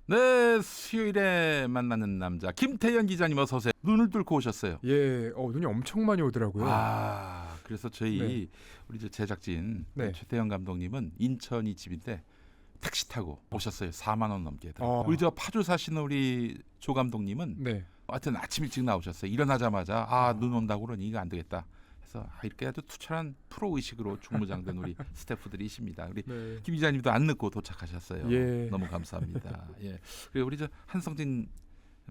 네, 수요일에 만나는 남자 김태현 기자님 어서 오세요. 눈을 뚫고 오셨어요. 예, 눈이 엄청 많이 오더라고요. 그래서 저희 우리 제작진 네. 최태현 감독님은 인천이 집인데 택시 타고 오셨어요. 4만 원 넘게. 아. 우리 저 파주 사시는 우리 조 감독님은 네. 하여튼 아침 일찍 나오셨어요. 일어나자마자 눈 온다고 그러니 이거 안 되겠다. 그래서 이렇게 아주 투철한 프로 의식으로 중무장된 우리 스태프들이십니다. 우리 네. 김 기자님도 안 늦고 도착하셨어요. 예. 너무 감사합니다. 예. 그리고 우리 저 한성진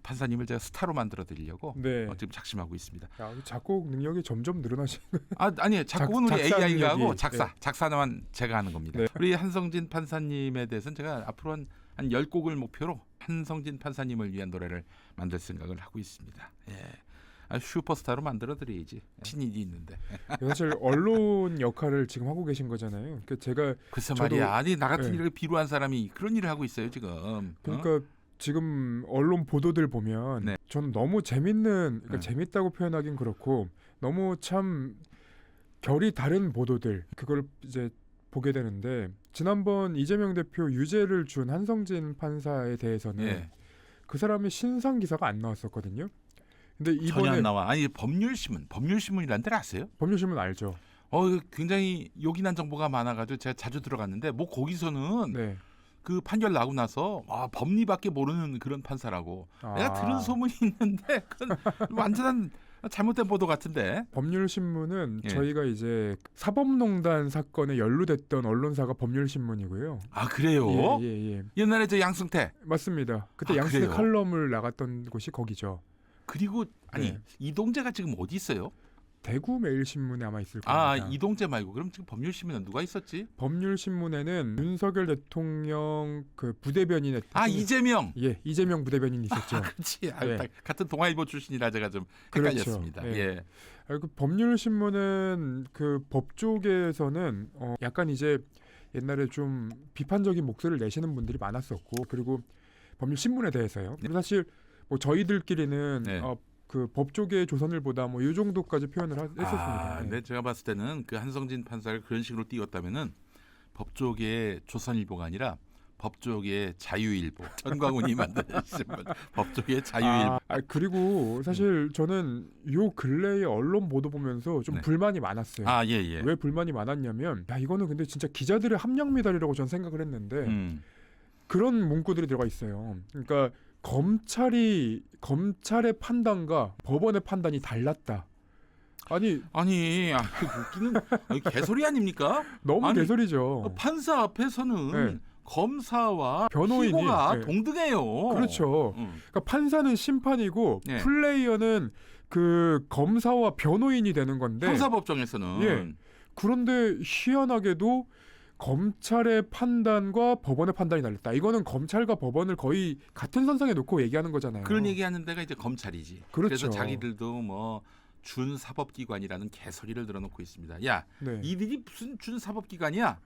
판사님을 제가 스타로 만들어 드리려고 네. 지금 작심하고 있습니다. 야, 작곡 능력이 점점 늘어나시는. 아니에요. 작곡은 우리 작사 AI가 하고 능력이, 작사만 제가 하는 겁니다. 네. 우리 한성진 판사님에 대해서는 제가 앞으로 한 10곡을 목표로 한성진 판사님을 위한 노래를 만들 생각을 하고 있습니다. 예. 슈퍼스타로 만들어 드려야지. 신인이 있는데. 사실 언론 역할을 지금 하고 계신 거잖아요. 그러니까 제가 글쎄 말이야. 아니 나 같은 네. 이렇게 비루한 사람이 그런 일을 하고 있어요 지금. 그러니까 지금 언론 보도들 보면 네. 저는 너무 재밌는, 그러니까 네. 재밌다고 표현하긴 그렇고 너무 참 결이 다른 보도들 그걸 이제 보게 되는데, 지난번 이재명 대표 유죄를 준 한성진 판사에 대해서는 예. 그 사람의 신상 기사가 안 나왔었거든요. 근데 전혀 이번에 안 나와. 아니 법률신문이라는 데를 아세요? 법률신문 알죠? 굉장히 요긴한 정보가 많아가지고 제가 자주 들어갔는데 뭐 거기서는 네. 그 판결 나고 나서 법리밖에 모르는 그런 판사라고 내가 들은 소문이 있는데 그건 완전한 잘못된 보도 같은데. 법률신문은 예. 저희가 이제 사법농단 사건에 연루됐던 언론사가 법률신문이고요. 아 그래요? 예. 옛날에 저 양승태 맞습니다. 그때 양승태 그래요? 칼럼을 나갔던 곳이 거기죠. 그리고 아니 네. 이동재가 지금 어디 있어요? 대구 매일신문에 아마 있을 겁니다. 이동재 말고 그럼 지금 법률신문에 누가 있었지? 법률신문에는 윤석열 대통령 그 부대변인 이재명. 이재명 부대변인 있었죠. 그렇지. 네. 같은 동아일보 출신이라 제가 좀 그렇죠. 헷갈렸습니다. 네. 예. 그 법률신문은 그 법조계에서는 약간 이제 옛날에 좀 비판적인 목소리를 내시는 분들이 많았었고, 그리고 법률신문에 대해서요. 네. 사실 뭐 저희들끼리는 네. 그 법조계 조선일보다 뭐 이 정도까지 표현을 했었습니다. 네, 제가 봤을 때는 그 한성진 판사를 그런 식으로 띄웠다면은 법조계의 조선일보가 아니라 법조계의 자유일보. 전광훈이 만드신 법조계의 자유일보. 그리고 사실 저는 요 근래의 언론 보도 보면서 좀 네. 불만이 많았어요. 예. 왜 불만이 많았냐면, 이거는 근데 진짜 기자들의 합력 미달이라고 저는 생각을 했는데 그런 문구들이 들어가 있어요. 그러니까 검찰의 판단과 법원의 판단이 달랐다. 아니 웃기는 개소리 아닙니까? 너무 개소리죠. 판사 앞에서는 네. 검사와 변호인이, 피고가 네. 동등해요. 그렇죠. 그러니까 판사는 심판이고 네. 플레이어는 그 검사와 변호인이 되는 건데, 형사법정에서는 예. 그런데 희한하게도 검찰의 판단과 법원의 판단이 달랐다. 이거는 검찰과 법원을 거의 같은 선상에 놓고 얘기하는 거잖아요. 그런 얘기하는 데가 이제 검찰이지. 그렇죠. 그래서 자기들도 뭐 준사법기관이라는 개소리를 들어놓고 있습니다. 야, 네. 이들이 무슨 준사법기관이야?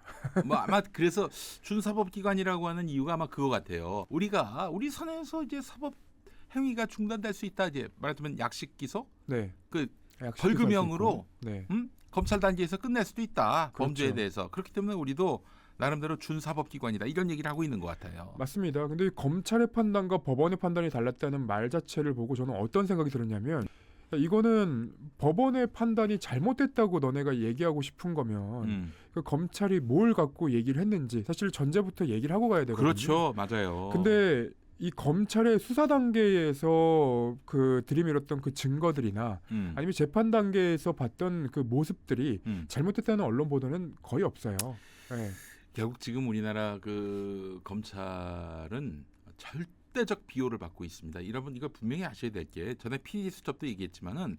뭐 아마 그래서 준사법기관이라고 하는 이유가 아마 그거 같아요. 우리 선에서 이제 사법 행위가 중단될 수 있다. 이제 말하자면 약식 기소, 네. 그 약식 벌금형으로 네. 검찰 단계에서 끝낼 수도 있다. 그렇죠. 범죄에 대해서. 그렇기 때문에 우리도 나름대로 준사법기관이다. 이런 얘기를 하고 있는 것 같아요. 맞습니다. 근데 검찰의 판단과 법원의 판단이 달랐다는 말 자체를 보고 저는 어떤 생각이 들었냐면, 이거는 법원의 판단이 잘못됐다고 너네가 얘기하고 싶은 거면 그 검찰이 뭘 갖고 얘기를 했는지 사실 전제부터 얘기를 하고 가야 되거든요. 그렇죠. 맞아요. 근데 이 검찰의 수사 단계에서 그 들이밀었던 그 증거들이나 아니면 재판 단계에서 봤던 그 모습들이 잘못됐다는 언론 보도는 거의 없어요. 네. 결국 지금 우리나라 그 검찰은 절대적 비호를 받고 있습니다. 여러분 이거 분명히 아셔야 될 게, 전에 PD 수첩도 얘기했지만은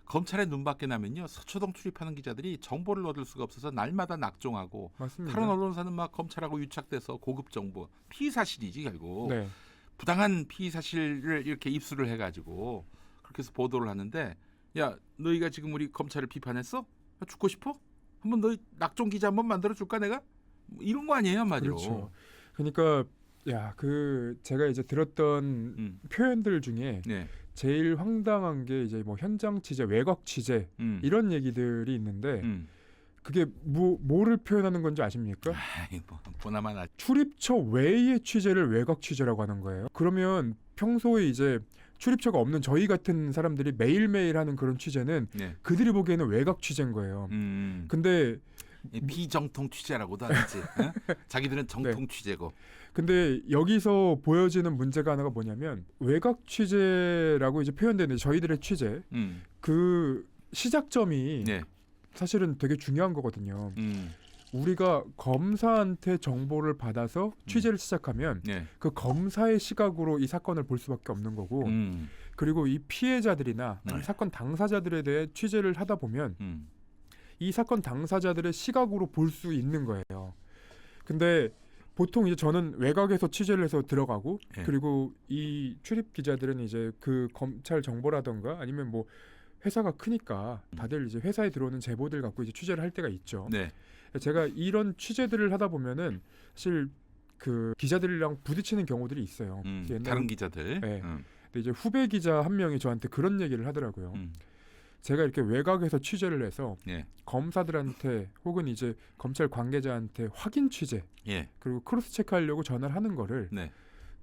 검찰의 눈밖에 나면요 서초동 출입하는 기자들이 정보를 얻을 수가 없어서 날마다 낙종하고, 맞습니다. 다른 언론사는 막 검찰하고 유착돼서 고급 정보, 피의 사실이지 결국. 네. 부당한 피의 사실을 이렇게 입수를 해가지고 그렇게 해서 보도를 하는데, 야 너희가 지금 우리 검찰을 비판했어? 죽고 싶어? 한번 너희 낙종 기자 한번 만들어 줄까 내가? 뭐 이런 거 아니에요 한마디로. 그렇죠. 그러니까 제가 이제 들었던 표현들 중에 네. 제일 황당한 게 이제 뭐 현장 취재, 외곽 취재 이런 얘기들이 있는데 그게 뭐를 표현하는 건지 아십니까? 아이, 뭐, 보나마나. 출입처 외의 취재를 외곽 취재라고 하는 거예요. 그러면 평소에 이제 출입처가 없는 저희 같은 사람들이 매일매일 하는 그런 취재는 네. 그들이 보기에는 외곽 취재인 거예요. 근데 비정통 취재라고도 하지. 어? 자기들은 정통 취재고. 근데 여기서 보여지는 문제가 하나가 뭐냐면 외곽 취재라고 이제 표현되는 저희들의 취재 그 시작점이 네. 사실은 되게 중요한 거거든요. 우리가 검사한테 정보를 받아서 취재를 시작하면 네. 그 검사의 시각으로 이 사건을 볼 수밖에 없는 거고 그리고 이 피해자들이나 네. 사건 당사자들에 대해 취재를 하다 보면 이 사건 당사자들의 시각으로 볼 수 있는 거예요. 근데 보통 이제 저는 외곽에서 취재를 해서 들어가고 네. 그리고 이 출입 기자들은 이제 그 검찰 정보라던가 아니면 뭐 회사가 크니까 다들 이제 회사에 들어오는 제보들 갖고 이제 취재를 할 때가 있죠. 네. 제가 이런 취재들을 하다 보면은 사실 그 기자들이랑 부딪히는 경우들이 있어요. 다른 기자들. 네. 근데 이제 후배 기자 한 명이 저한테 그런 얘기를 하더라고요. 제가 이렇게 외곽에서 취재를 해서 예. 검사들한테 혹은 이제 검찰 관계자한테 확인 취재 예. 그리고 크로스 체크하려고 전화를 하는 거를 네.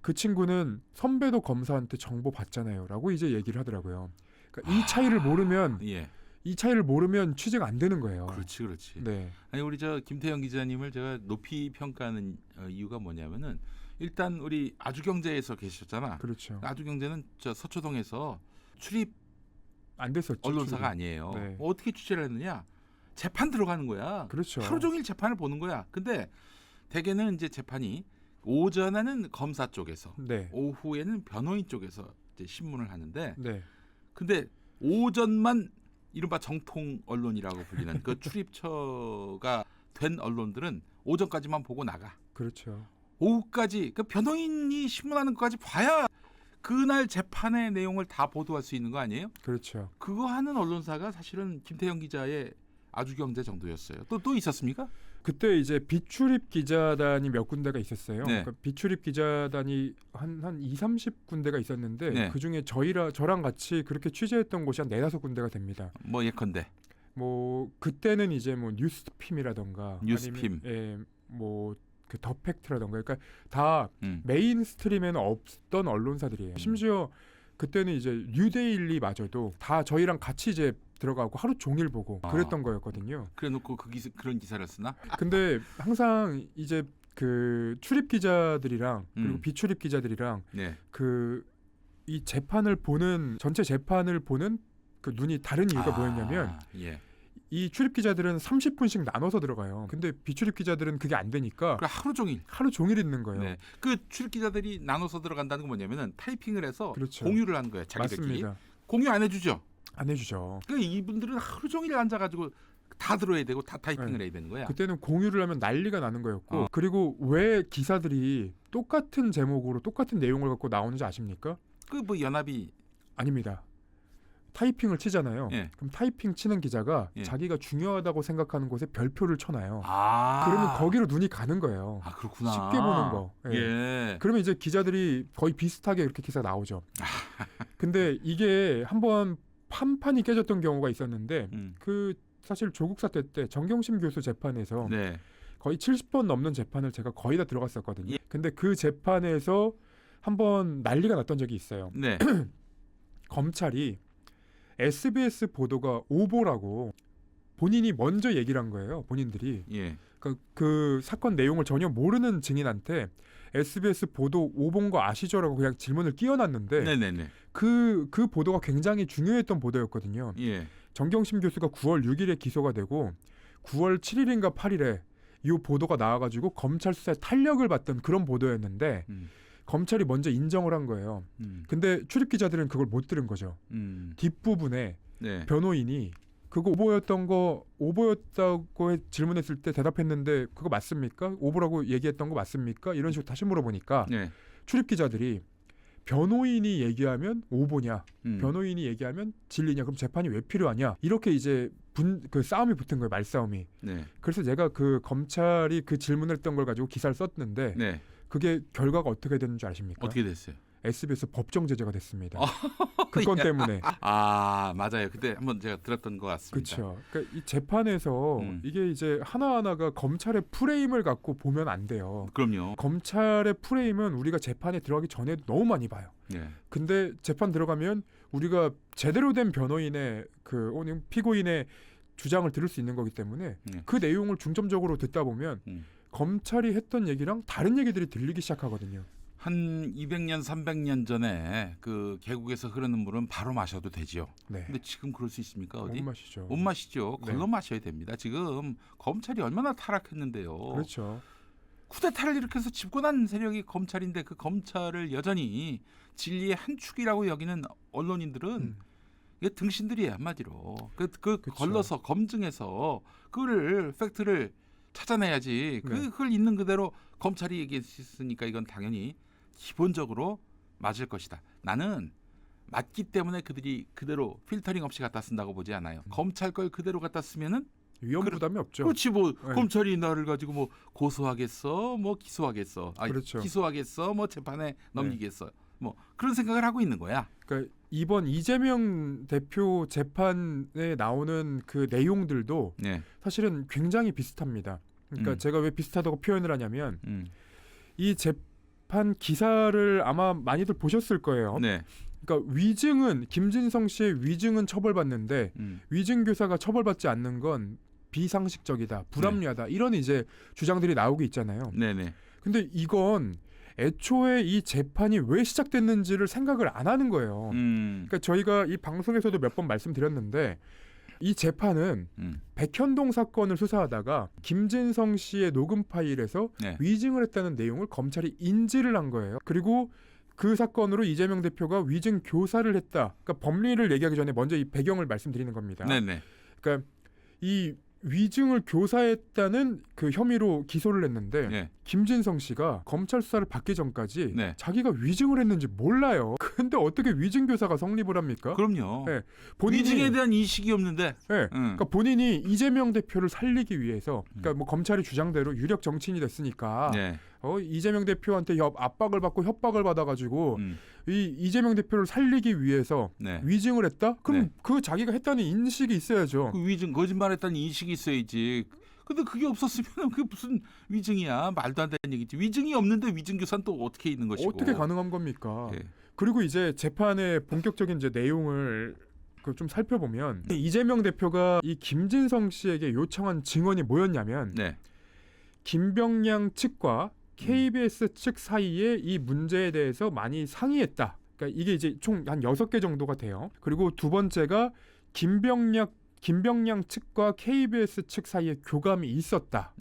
그 친구는 선배도 검사한테 정보 받잖아요라고 이제 얘기를 하더라고요. 그러니까 이 차이를 모르면 예. 이 차이를 모르면 취재가 안 되는 거예요. 그렇지, 그렇지. 네, 아니 우리 저 김태형 기자님을 제가 높이 평가하는 이유가 뭐냐면은 일단 우리 아주경제에서 계셨잖아. 그렇죠. 아주경제는 저 서초동에서 출입 안 됐었죠. 언론사가 출입이. 아니에요. 네. 어떻게 취재를 했느냐? 재판 들어가는 거야. 그렇죠. 하루 종일 재판을 보는 거야. 근데 대개는 이제 재판이 오전에는 검사 쪽에서, 네, 오후에는 변호인 쪽에서 이제 신문을 하는데, 네, 근데 오전만 이른바 정통 언론이라고 불리는 그 출입처가 된 언론들은 오전까지만 보고 나가. 그렇죠. 오후까지 그 변호인이 신문하는 것까지 봐야 그날 재판의 내용을 다 보도할 수 있는 거 아니에요? 그렇죠. 그거 하는 언론사가 사실은 김태형 기자의 아주경제 정도였어요. 또 있었습니까? 그때 이제 비출입 기자단이 몇 군데가 있었어요. 네. 그러니까 비출입 기자단이 한 2, 30군데가 있었는데 네. 그중에 저랑 같이 그렇게 취재했던 곳이 한 4-5군데가 됩니다. 뭐 예컨대 뭐 그때는 이제 뭐 뉴스핌이라던가 뉴스핌. 아니면 뭐그 더팩트라던가 그러니까 다 메인 스트림에는 없던 언론사들이에요. 심지어 그때는 이제 뉴데일리마저도 다 저희랑 같이 이제 들어가고 하루 종일 보고 그랬던 거였거든요. 그래놓고 그런 기사를 쓰나? 근데 항상 이제 그 출입 기자들이랑 그리고 비출입 기자들이랑 네. 그 이 재판을 보는 전체 재판을 보는 그 눈이 다른 이유가 뭐였냐면 예. 이 출입 기자들은 30분씩 나눠서 들어가요. 근데 비출입 기자들은 그게 안 되니까 그 하루 종일 있는 거예요. 네. 그 출입 기자들이 나눠서 들어간다는 건 뭐냐면은 타이핑을 해서 그렇죠. 공유를 하는 거예요. 자기들끼리. 맞습니다. 공유 안 해주죠. 안 해주죠. 그러니까 이분들은 하루 종일 앉아가지고 다 들어야 되고 다 타이핑을 네. 해야 되는 거야. 그때는 공유를 하면 난리가 나는 거였고 그리고 왜 기사들이 똑같은 제목으로 똑같은 내용을 갖고 나오는지 아십니까? 그 뭐 연합이 아닙니다. 타이핑을 치잖아요. 예. 그럼 타이핑 치는 기자가 예. 자기가 중요하다고 생각하는 곳에 별표를 쳐놔요. 아. 그러면 거기로 눈이 가는 거예요. 아 그렇구나. 쉽게 보는 거. 예. 예. 그러면 이제 기자들이 거의 비슷하게 이렇게 기사 나오죠. 근데 이게 한번 판판이 깨졌던 경우가 있었는데 그 사실 조국 사태 때 정경심 교수 재판에서 네. 거의 70번 넘는 재판을 제가 거의 다 들어갔었거든요. 예. 근데 그 재판에서 한번 난리가 났던 적이 있어요. 네. 검찰이 SBS 보도가 오보라고 본인이 먼저 얘기를 한 거예요. 본인들이. 예. 그 사건 내용을 전혀 모르는 증인한테 SBS 보도 오본 거 아시죠라고 그냥 질문을 끼워놨는데 네네네. 그 보도가 굉장히 중요했던 보도였거든요. 예. 정경심 교수가 9월 6일에 기소가 되고 9월 7일인가 8일에 이 보도가 나와가지고 검찰 수사에 탄력을 받던 그런 보도였는데 검찰이 먼저 인정을 한 거예요. 근데 출입 기자들은 그걸 못 들은 거죠. 뒷부분에 네. 변호인이 그거 오보였다고 질문했을 때 대답했는데 그거 맞습니까? 오보라고 얘기했던 거 맞습니까? 이런 식으로 다시 물어보니까 네. 출입 기자들이 변호인이 얘기하면 오보냐, 변호인이 얘기하면 진리냐, 그럼 재판이 왜 필요하냐 이렇게 이제 그 싸움이 붙은 거예요, 말싸움이. 네. 그래서 제가 그 검찰이 그 질문을 했던 걸 가지고 기사를 썼는데 네. 그게 결과가 어떻게 되는 줄 아십니까? 어떻게 됐어요? SBS 법정 제재가 됐습니다. 어, 그 건 때문에. 아 맞아요. 그때 한번 제가 들었던 것 같습니다. 그렇죠. 그러니까 이 재판에서 이게 이제 하나하나가 검찰의 프레임을 갖고 보면 안 돼요. 그럼요. 검찰의 프레임은 우리가 재판에 들어가기 전에 너무 많이 봐요. 네. 근데 재판 들어가면 우리가 제대로 된 변호인의 피고인의 주장을 들을 수 있는 거기 때문에 그 내용을 중점적으로 듣다 보면 검찰이 했던 얘기랑 다른 얘기들이 들리기 시작하거든요. 한 200년, 300년 전에 그 계곡에서 흐르는 물은 바로 마셔도 되지요. 네. 근데 지금 그럴 수 있습니까? 어디? 못 마시죠. 못 마시죠. 네. 걸러 마셔야 됩니다. 지금 검찰이 얼마나 타락했는데요. 그렇죠. 쿠데타를 일으켜서 집권한 세력이 검찰인데 그 검찰을 여전히 진리의 한 축이라고 여기는 언론인들은 이게 등신들이에요, 한마디로. 그 걸러서 검증해서 그거를 팩트를 찾아내야지. 그걸 있는 그대로 검찰이 얘기했으니까 이건 당연히 기본적으로 맞을 것이다. 나는 맞기 때문에 그들이 그대로 필터링 없이 갖다 쓴다고 보지 않아요. 검찰 걸 그대로 갖다 쓰면은 위험 부담이 없죠. 그렇지 뭐 네. 검찰이 나를 가지고 뭐 고소하겠어, 뭐 기소하겠어, 그렇죠. 기소하겠어, 뭐 재판에 넘기겠어, 뭐 그런 생각을 하고 있는 거야. 그러니까 이번 이재명 대표 재판에 나오는 그 내용들도 사실은 굉장히 비슷합니다. 그러니까 제가 왜 비슷하다고 표현을 하냐면 이 재판 기사를 아마 많이들 보셨을 거예요. 그러니까 위증은 김진성 씨의 위증은 처벌받는데 위증 교사가 처벌받지 않는 건 비상식적이다, 불합리하다 이런 이제 주장들이 나오고 있잖아요. 근데 이건 애초에 이 재판이 왜 시작됐는지를 생각을 안 하는 거예요. 그러니까 저희가 이 방송에서도 몇 번 말씀드렸는데 이 재판은 백현동 사건을 수사하다가 김진성 씨의 녹음 파일에서 위증을 했다는 내용을 검찰이 인지를 한 거예요. 그리고 그 사건으로 이재명 대표가 위증 교사를 했다. 그러니까 법리를 얘기하기 전에 먼저 이 배경을 말씀드리는 겁니다. 그러니까 이 위증을 교사했다는 그 혐의로 기소를 했는데 김진성 씨가 검찰 수사를 받기 전까지 자기가 위증을 했는지 몰라요. 근데 어떻게 위증 교사가 성립을 합니까? 그럼요. 본인이, 위증에 대한 인식이 없는데. 그러니까 본인이 이재명 대표를 살리기 위해서, 그러니까 뭐 검찰이 주장대로 유력 정치인이 됐으니까 이재명 대표한테 압박을 받고 협박을 받아가지고 이 이재명 대표를 살리기 위해서 위증을 했다? 그럼 그 자기가 했다는 인식이 있어야죠. 그 위증 거짓말했다는 인식이 있어야지. 근데 그게 없었으면 그게 무슨 위증이야? 말도 안 되는 얘기지. 위증이 없는데 위증 교사는 또 어떻게 있는 것이고? 어떻게 가능한 겁니까? 그리고 이제 재판의 본격적인 이제 내용을 좀 살펴보면 이재명 대표가 이 김진성 씨에게 요청한 증언이 뭐였냐면 김병량 측과 KBS 측 사이에 이 문제에 대해서 많이 상의했다. 그러니까 이게 이제 총 한 6개 정도가 돼요. 그리고 두 번째가 김병량 측과 KBS 측 사이에 교감이 있었다.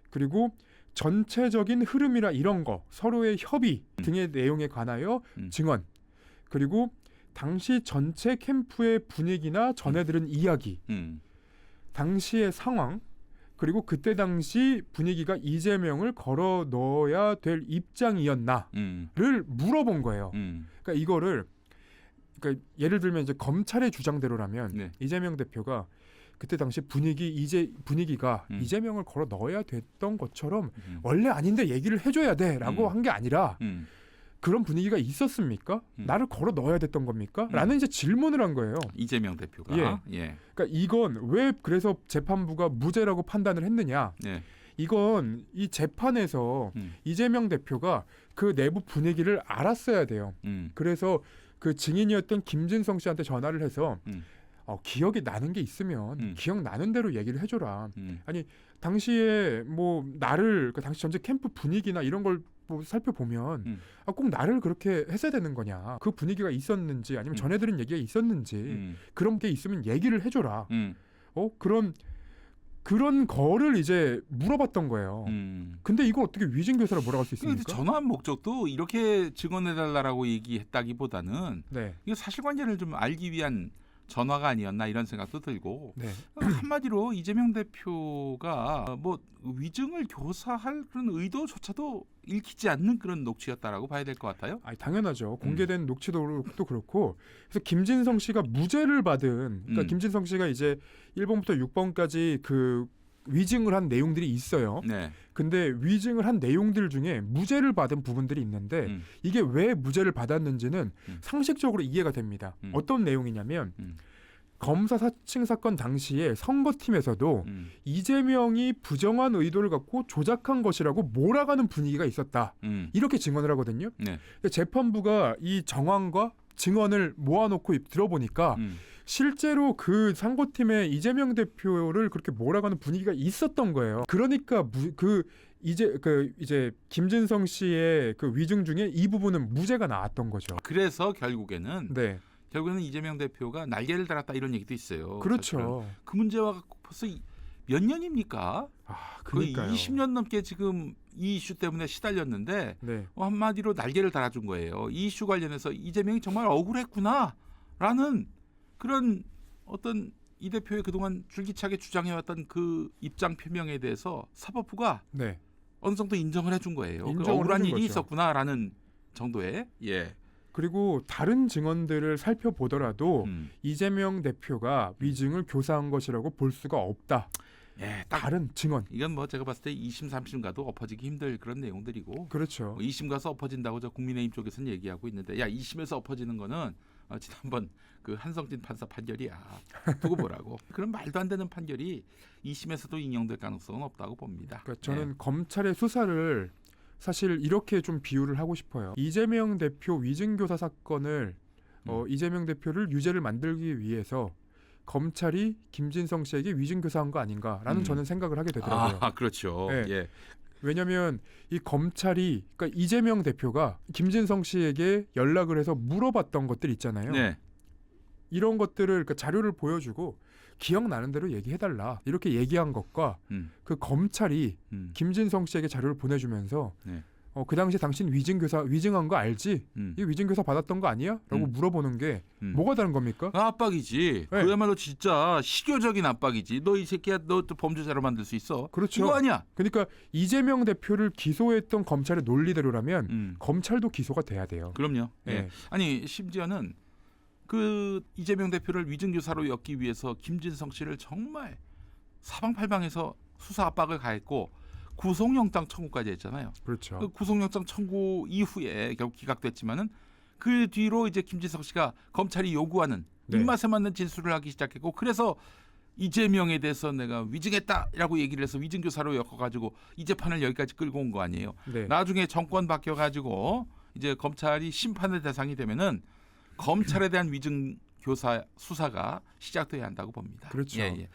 그리고 전체적인 흐름이라 이런 거, 서로의 협의 등의 내용에 관하여 증언. 그리고 당시 전체 캠프의 분위기나 전해 들은 이야기. 당시의 상황. 그리고 그때 당시 분위기가 이재명을 걸어 넣어야 될 입장이었나를 물어본 거예요. 그러니까 이거를 예를 들면 이제 검찰의 주장대로라면 이재명 대표가 그때 당시 분위기가 이재명을 걸어 넣어야 됐던 것처럼 원래 아닌데 얘기를 해줘야 돼라고 한 게 아니라 그런 분위기가 있었습니까? 나를 걸어 넣어야 됐던 겁니까? 라는 이제 질문을 한 거예요. 이재명 대표가. 그러니까 이건 왜 그래서 재판부가 무죄라고 판단을 했느냐? 이건 이 재판에서 이재명 대표가 그 내부 분위기를 알았어야 돼요. 그래서 그 증인이었던 김진성 씨한테 전화를 해서 기억이 나는 게 있으면 기억나는 대로 얘기를 해줘라. 아니 당시에 뭐 나를 그 당시 전체 캠프 분위기나 이런 걸 뭐 살펴보면 꼭 나를 그렇게 했어야 되는 거냐. 그 분위기가 있었는지 아니면 전해 들은 얘기가 있었는지 그런 게 있으면 얘기를 해줘라. 그런 거를 이제 물어봤던 거예요. 근데 이걸 어떻게 위증 교사를 몰아갈 수 있습니까? 전화한 목적도 이렇게 증언해달라고 얘기했다기보다는 이거 사실관계를 좀 알기 위한 전화가 아니었나 이런 생각도 들고 한마디로 이재명 대표가 뭐 위증을 교사할 그런 의도조차도 읽히지 않는 그런 녹취였다라고 봐야 될 것 같아요. 당연하죠. 공개된 녹취도 그렇고 그래서 김진성 씨가 무죄를 받은 그러니까 김진성 씨가 이제 1번부터 6번까지 그 위증을 한 내용들이 있어요. 네. 근데 위증을 한 내용들 중에 무죄를 받은 부분들이 있는데 이게 왜 무죄를 받았는지는 상식적으로 이해가 됩니다. 어떤 내용이냐면 검사 사칭 사건 당시에 선거팀에서도 이재명이 부정한 의도를 갖고 조작한 것이라고 몰아가는 분위기가 있었다. 이렇게 증언을 하거든요. 네. 재판부가 이 정황과 증언을 모아놓고 들어보니까 실제로 그 선거팀의 이재명 대표를 그렇게 몰아가는 분위기가 있었던 거예요. 그러니까 이제 김진성 씨의 그 위증 중에 이 부분은 무죄가 나왔던 거죠. 그래서 결국에는 네, 이재명 대표가 날개를 달았다 이런 얘기도 있어요. 그렇죠. 사실은. 그 문제와 갖고 벌써 몇 년입니까? 거의 그러니까요. 20년 넘게 지금 이 이슈 때문에 시달렸는데 네, 한마디로 날개를 달아준 거예요. 이 이슈 관련해서 이재명이 정말 억울했구나라는 그런 어떤 이 대표의 그동안 줄기차게 주장해왔던 그 입장 표명에 대해서 사법부가 네. 어느 정도 인정을 해준 거예요. 그 인정을 억울한 해준 일이 거죠. 있었구나라는 정도의 그리고 다른 증언들을 살펴보더라도 이재명 대표가 위증을 교사한 것이라고 볼 수가 없다. 딱 다른 증언. 이건 뭐 제가 봤을 때 2심, 3심 가도 엎어지기 힘들 그런 내용들이고 그렇죠. 2심 가서 엎어진다고 저 국민의힘 쪽에서는 얘기하고 있는데 2심에서 엎어지는 거는 지난번 그 한성진 판사 판결이야. 두고 보라고. 그런 말도 안 되는 판결이 2심에서도 인용될 가능성은 없다고 봅니다. 그러니까 저는 검찰의 수사를 사실 이렇게 좀 비유를 하고 싶어요. 이재명 대표 위증교사 사건을 이재명 대표를 유죄를 만들기 위해서 검찰이 김진성 씨에게 위증교사한 거 아닌가라는 저는 생각을 하게 되더라고요. 그렇죠. 네. 예. 왜냐하면 이 검찰이 그러니까 이재명 대표가 김진성 씨에게 연락을 해서 물어봤던 것들 있잖아요. 네. 이런 것들을 그러니까 자료를 보여주고 기억나는 대로 얘기해달라 이렇게 얘기한 것과 그 검찰이 김진성 씨에게 자료를 보내주면서 네. 그 당시 당신 위증한 거 알지? 이 위증교사 받았던 거 아니야? 라고 물어보는 게 뭐가 다른 겁니까? 압박이지. 네. 그야말로 진짜 실효적인 압박이지. 너 이 새끼야, 너 또 범죄자로 만들 수 있어. 그렇죠. 이거 아니야. 그러니까 이재명 대표를 기소했던 검찰의 논리대로라면 검찰도 기소가 돼야 돼요. 그럼요. 네. 예. 아니 심지어는 그 이재명 대표를 위증교사로 엮기 위해서 김진성 씨를 정말 사방팔방에서 수사 압박을 가했고 구속영장 청구까지 했잖아요. 그렇죠. 그 구속영장 청구 이후에 결국 기각됐지만은 그 뒤로 이제 김진성 씨가 검찰이 요구하는 입맛에 맞는 진술을 하기 시작했고 그래서 이재명에 대해서 내가 위증했다라고 얘기를 해서 위증교사로 엮어가지고 이 재판을 여기까지 끌고 온 거 아니에요. 네. 나중에 정권 바뀌어가지고 이제 검찰이 심판의 대상이 되면은 검찰에 대한 위증 교사 수사가 시작돼야 한다고 봅니다. 그렇죠. 예.